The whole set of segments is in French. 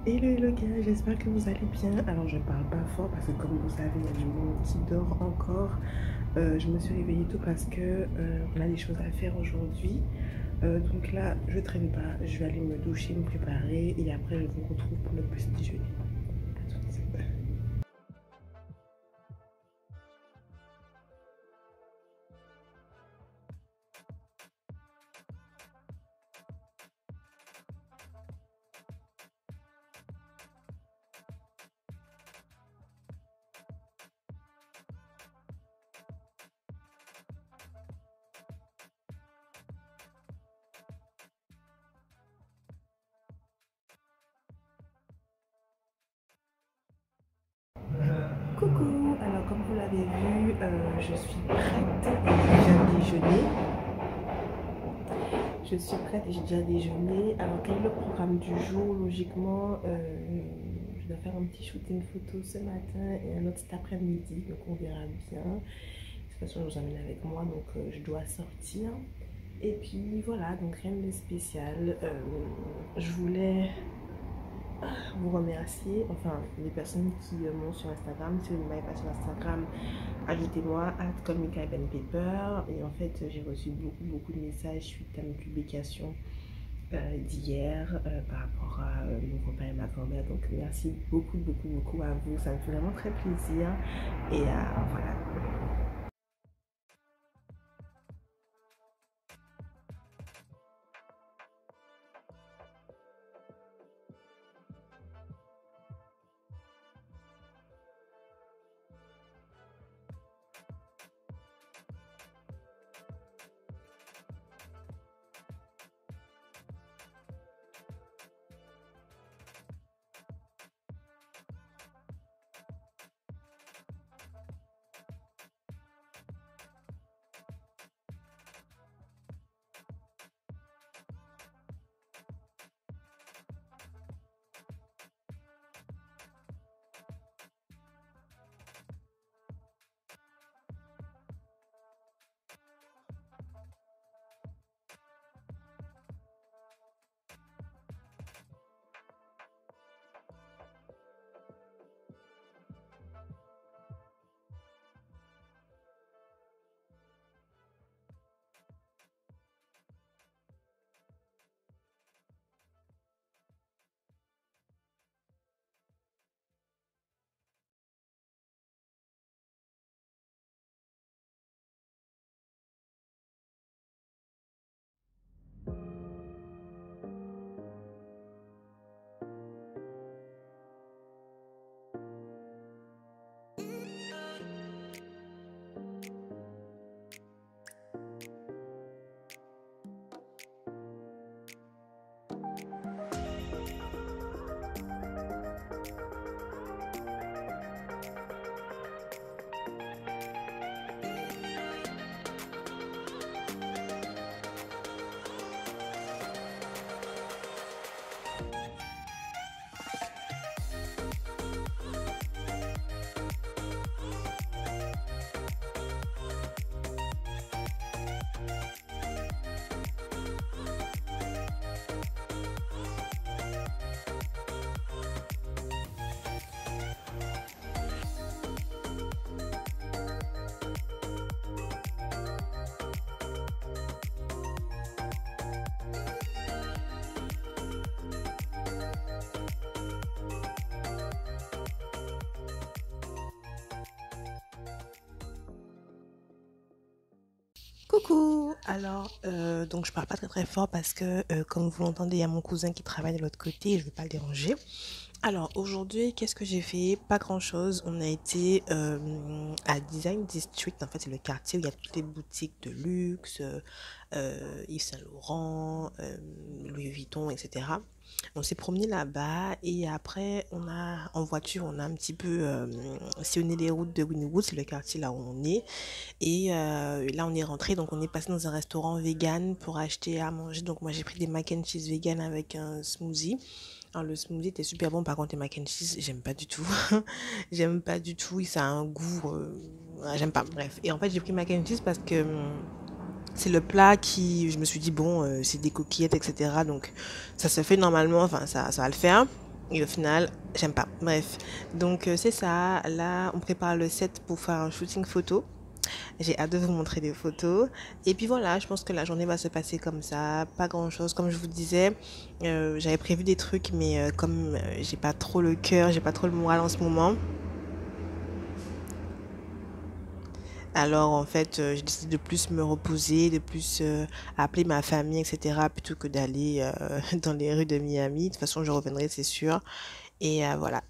Hello hello gars, j'espère que vous allez bien. Alors je parle pas fort parce que comme vous savez, il y a du monde qui dort encore. Je me suis réveillée tôt parce que on a des choses à faire aujourd'hui. Donc là, je traîne pas, je vais aller me doucher, me préparer et après je vous retrouve pour le petit déjeuner. À tout de suite. Coucou, alors comme vous l'avez vu, je suis prête, j'ai déjà déjeuné. Je suis prête et j'ai déjà déjeuné. Alors quel est le programme du jour? Logiquement, je dois faire un petit shooting photo ce matin et un autre cet après-midi, donc on verra bien. De toute façon, je vous emmène avec moi, donc je dois sortir. Et puis voilà, donc rien de spécial. Je voulais vous remercier, enfin les personnes qui m'ont sur Instagram. Si vous ne m'avez pas sur Instagram, ajoutez-moi @comicaibenpaper. Et en fait, j'ai reçu beaucoup de messages suite à mes publications d'hier par rapport à mon copain et ma grand-mère. Donc merci beaucoup à vous, ça me fait vraiment très plaisir. Et voilà. Coucou! Alors, donc je parle pas très fort parce que, comme vous l'entendez, il y a mon cousin qui travaille de l'autre côté et je ne veux pas le déranger. Alors, aujourd'hui, qu'est-ce que j'ai fait? Pas grand-chose. On a été à Design District. En fait, c'est le quartier où il y a toutes les boutiques de luxe, Yves Saint Laurent, Louis Vuitton, etc. On s'est promené là-bas et après, en voiture, on a un petit peu sillonné les routes de Wynwood, c'est le quartier là où on est. Et là, on est rentré, donc on est passé dans un restaurant vegan pour acheter à manger. Donc moi, j'ai pris des mac and cheese vegan avec un smoothie. Alors le smoothie était super bon, par contre les mac and cheese, j'aime pas du tout. J'aime pas du tout, ça a un goût... j'aime pas, bref. Et en fait, j'ai pris mac and cheese parce que c'est le plat je me suis dit, bon, c'est des coquillettes, etc. Donc ça se fait normalement, enfin ça va le faire. Et au final, j'aime pas. Bref, donc c'est ça. Là, on prépare le set pour faire un shooting photo. J'ai hâte de vous montrer des photos. Et puis voilà, je pense que la journée va se passer comme ça. Pas grand-chose. Comme je vous disais, j'avais prévu des trucs, mais comme j'ai pas trop le cœur, j'ai pas trop le moral en ce moment. Alors en fait, j'ai décidé de plus me reposer, de plus appeler ma famille, etc. plutôt que d'aller dans les rues de Miami. De toute façon, je reviendrai, c'est sûr. Et voilà.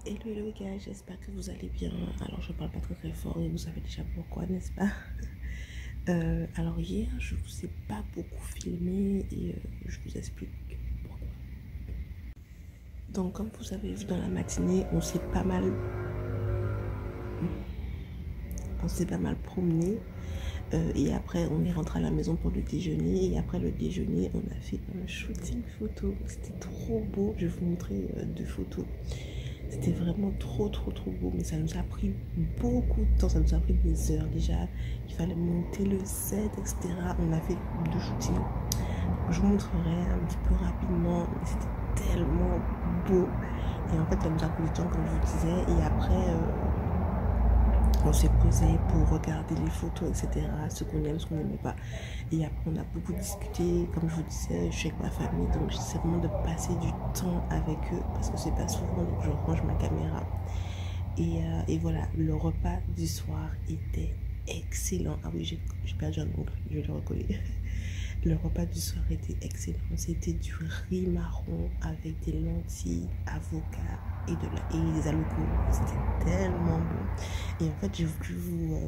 Hello, hello gars, j'espère que vous allez bien. Alors je parle pas très très fort et vous savez déjà pourquoi, n'est-ce pas? Alors hier, je vous ai pas beaucoup filmé et je vous explique pourquoi. Donc comme vous avez vu dans la matinée, on s'est pas mal promené. Et après, on est rentré à la maison pour le déjeuner. Et après le déjeuner, on a fait un shooting photo. C'était trop beau. Je vais vous montrer deux photos. C'était vraiment trop, trop, trop beau. Mais ça nous a pris beaucoup de temps. Ça nous a pris des heures déjà. Il fallait monter le set, etc. On a fait deux shootings. Je vous montrerai un petit peu rapidement. Mais c'était tellement beau. Et en fait, ça nous a pris du temps, comme je vous disais. Et après... on s'est posé pour regarder les photos, etc. Ce qu'on aime, ce qu'on n'aimait pas. Et après, on a beaucoup discuté. Comme je vous disais, je suis avec ma famille. Donc, j'essaie vraiment de passer du temps avec eux. Parce que c'est pas souvent. Donc, je range ma caméra. Et voilà, le repas du soir était excellent. Ah oui, j'ai perdu un ongle. Je vais le recoller. Le repas du soir était excellent. C'était du riz marron avec des lentilles, avocats et des haricots. C'était tellement bon. Et en fait, j'ai voulu vous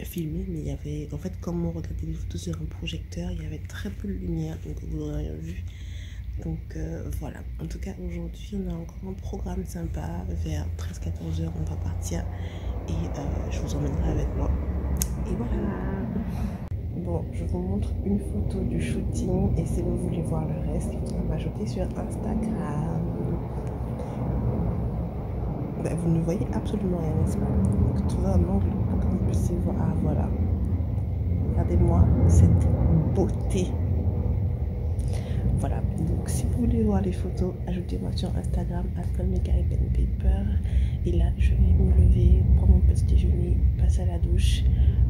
filmer, mais il y avait... En fait, comme on regardait les photos sur un projecteur, il y avait très peu de lumière, donc vous n'aurez rien vu. Donc voilà. En tout cas, aujourd'hui, on a encore un programme sympa. Vers 13-14 heures, on va partir. Et je vous emmènerai avec moi. Et voilà. Bon, je vous montre une photo du shooting et si vous voulez voir le reste, il faudra m'ajouter sur Instagram. Ben, vous ne voyez absolument rien, n'est-ce pas? Donc, trouver un angle pour que vous puissiez voir. Ah, voilà. Regardez-moi cette beauté. Voilà. Donc, si vous voulez voir les photos, ajoutez-moi sur Instagram, @CalmyCaribbeanPaper. Et là, je vais me lever, prendre mon petit déjeuner, passer à la douche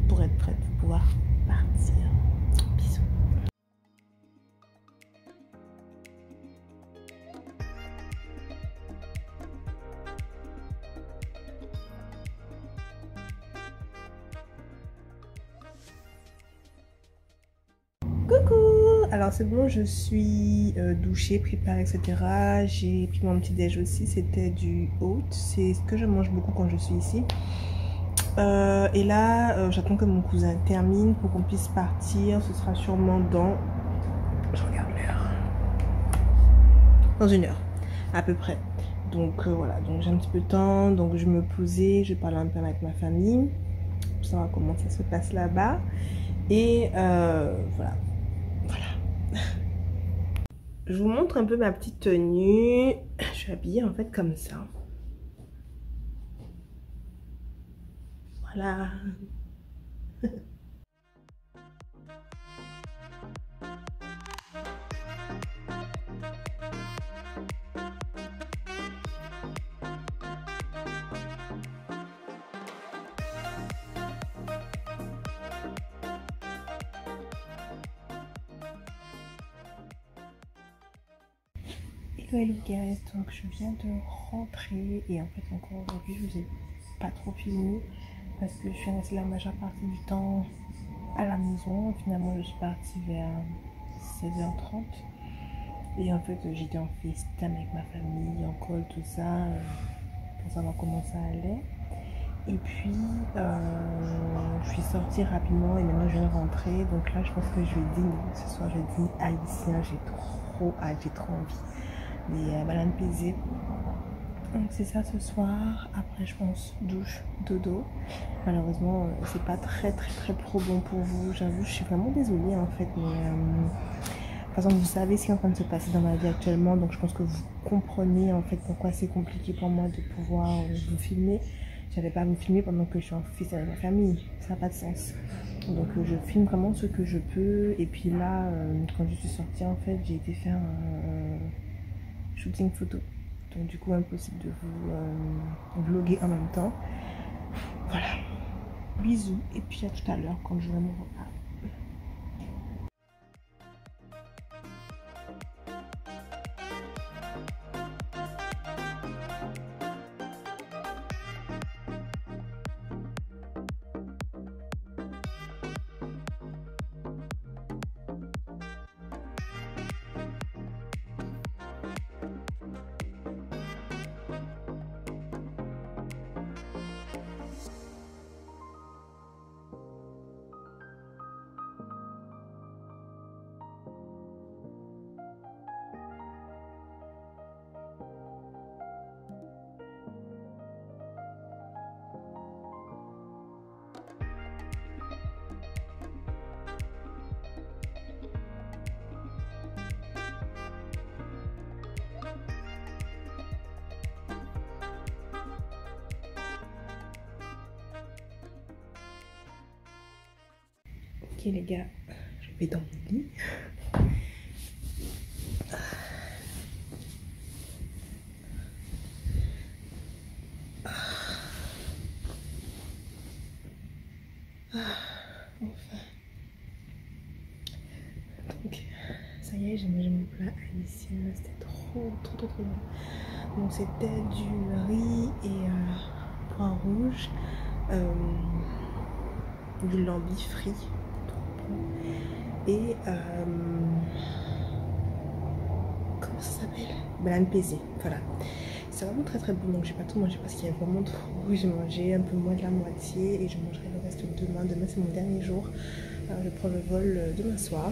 pour être prête pour pouvoir partir. Bisous. Coucou! Alors c'est bon, je suis douchée, préparée, etc. J'ai pris mon petit déj aussi, c'était du oat. C'est ce que je mange beaucoup quand je suis ici. Et là, j'attends que mon cousin termine pour qu'on puisse partir. Ce sera sûrement dans... Je regarde l'heure. Dans une heure, à peu près. Donc voilà, donc j'ai un petit peu de temps. Donc je me posais, je parlais un peu avec ma famille. Pour savoir comment ça se passe là-bas. Et voilà. Je vous montre un peu ma petite tenue. Je suis habillée en fait comme ça. Voilà. Hello guys, donc je viens de rentrer et en fait encore aujourd'hui je vous ai pas trop filmé parce que je suis restée la majeure partie du temps à la maison. Finalement je suis partie vers 16h30 et en fait j'étais en FaceTime avec ma famille, en call, tout ça pour savoir comment ça allait. Et puis, je suis sortie rapidement et maintenant je viens de rentrer. Donc là, je pense que je vais dîner. Ce soir, je vais dîner haïtien. J'ai trop hâte, j'ai trop envie. Des bananes pesées. Donc c'est ça ce soir. Après, je pense douche, dodo. Malheureusement, c'est pas très pro bon pour vous. J'avoue, je suis vraiment désolée en fait. Mais de toute façon, vous savez ce qui est en train de se passer dans ma vie actuellement. Donc je pense que vous comprenez en fait pourquoi c'est compliqué pour moi de pouvoir vous filmer. Je n'avais pas à me filmer pendant que je suis en office avec ma famille. Ça n'a pas de sens. Donc je filme vraiment ce que je peux. Et puis là, quand je suis sortie, en fait, j'ai été faire un shooting photo. Donc du coup, impossible de vous vlogger en même temps. Voilà. Bisous. Et puis à tout à l'heure quand j'aurai mon repas. Ok les gars, je vais dans mon lit. Enfin. Donc ça y est, j'ai mangé mon plat haïtien. C'était trop bon. Donc c'était du riz et pois rouge, du lambi frit. Et comment ça s'appelle, banane pesée, voilà. C'est vraiment très bon. Donc j'ai pas tout mangé parce qu'il y a vraiment trop. J'ai mangé un peu moins de la moitié et je mangerai le reste demain. Demain c'est mon dernier jour. Je prends le vol demain soir.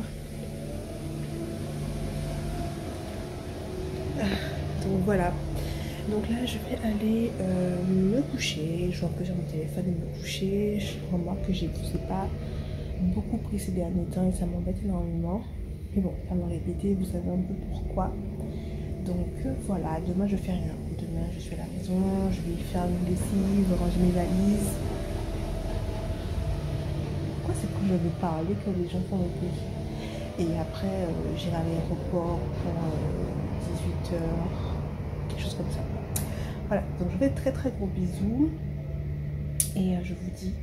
Donc voilà. Donc là je vais aller me coucher. Je vois que j'ai mon téléphone et me coucher. Je remarque que j'ai pas beaucoup pris ces derniers temps et ça m'embête énormément. Mais bon, à me répéter, vous savez un peu pourquoi. Donc voilà, demain je fais rien. Demain je suis à la maison, je vais faire une lessive, ranger mes valises. Pourquoi c'est quand je veux parler que les gens font le bruit? Et après j'irai à l'aéroport pour 18 h, quelque chose comme ça. Voilà, donc je fais très gros bisous. Et je vous dis